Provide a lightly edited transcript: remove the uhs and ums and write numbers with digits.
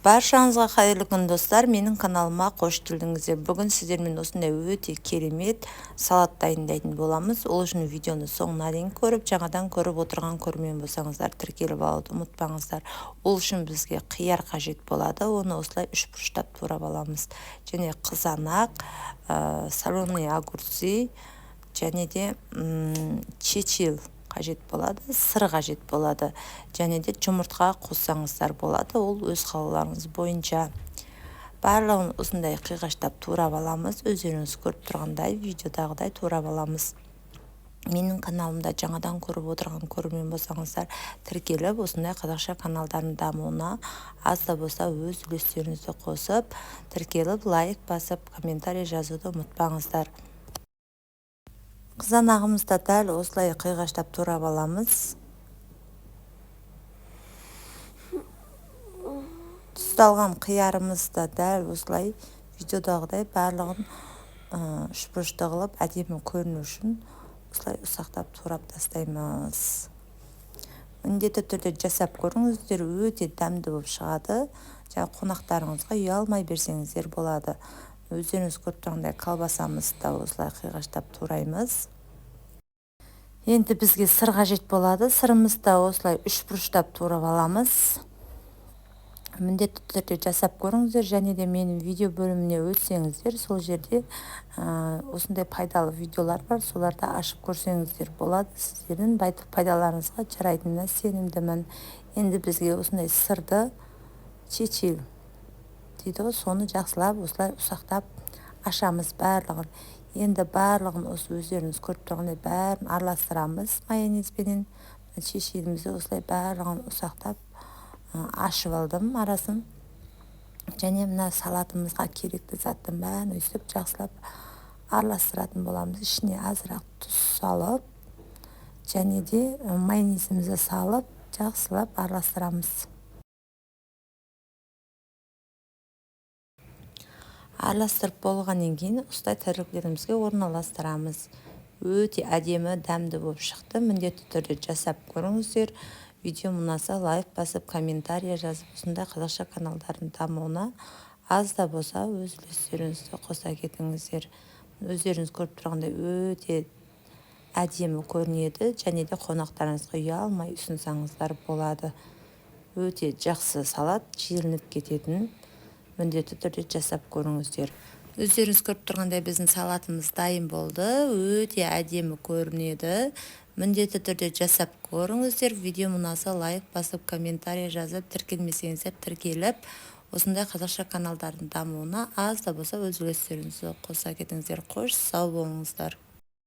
Баршаңызға қайырлы күн достар, менің каналыма қош келдіңіздер. Бүгін сіздермен осындай өте керемет салат дайындайтын боламыз. Ол үшін видеоны соңына дейін көріп, жаңадан көріп отырған көрермен болсаңыздар, тіркеліп алуды ұмытпаңыздар. Ол үшін бізге қияр қажет болады. Оны осылай үш бұрыштап турап аламыз. Және қызанақ, соленый огурцы, және де чечил қажет болады, сыр қажет болады, және де жұмыртқа қоссаңыздар болады, ол өз қалауларыңыз бойынша. Барлығын осындай қиғаштап турап аламыз, өздеріңіз көріп тұрғандай видеодағыдай турап аламыз. Менің каналымда жаңадан көріп отырған көрермен болсаңыздар, тіркеліп, осындай қазақша каналдардың дамуына аз да болса өз үлестеріңізді қосып, тіркеліп, лайк басып, комментарий жазуды ұмытпаңыздар. Қызанағымызды дәл осылай қиғаштап турап аламыз. Тұздалған қиярымызды дәл осылай видеодағыдай барлығын үшбұрышты қылып әдемі көріну үшін осылай ұсақтап турап тастаймыз. Міндетті түрде жасап көріңіздер, өте дәмді болып шығады. Жаңа қонақтарыңызға ұялмай берсеңіздер болады. Өздеріңіз көріп тұрғандай колбасамызды да осылай қиғаштап тураймыз. Енді бізге сыр қажет болады. Сырымызды осылай үш бұрыштап турап аламыз. Міндетті түрде жасап көріңіздер, және де менің видео бөліміне өтсеңіздер, сол жерде осындай пайдалы видеолар бар, соларды ашып көрсеңіздер болады. Сіздердің пайдаларыңызға жарайтынына сенімдімін. Енді бізге осындай сырды чечил дейді ғой, соны жақсылап осылай ұсақтап ашамыз барлығын. Енді барлығын осы өздеріңіз көріп тұрғандай бәрін араластырамыз майонезбенен. Чечилімізді осылай барлығын ұсақтап ашып алдым арасын. Және мына салатымызға керекті заттың бәрін өйстіп жақсылап араластыратын боламыз. Ішіне азырақ тұз салып, және де майонезімізді салып, жақсылап араластырамыз. Араластырып болғаннан кейін осылай тәрліктерімізге орналастырамыз. Өте әдемі, дәмді болып шықты. Міндетті түрде жасап көріңіздер. Видео ұнаса лайк басып, комментарий жазып, осындай қазақша каналдардың дамуына аз да болса өз үлестеріңізді қоса кетіңіздер. Өздеріңіз көріп тұрғандай өте әдемі көрінеді, және де қонақтарыңызға ұялмай ұсынсаңыздар болады. Өте жақсы салат, желініп кететін. Міндетті түрде жасап көріңіздер. Өздеріңіз көріп тұрғандай біздің салатымыз дайын болды. Өте әдемі көрінеді. Міндетті түрде жасап көріңіздер. Видео ұнаса лайк басып, комментарий жазып, тіркелмесеңіздер тіркеліп, осындай қазақша каналдардың дамуына аз да болса өз үлестеріңізді қоса кетіңіздер. Қош сау болыңыздар.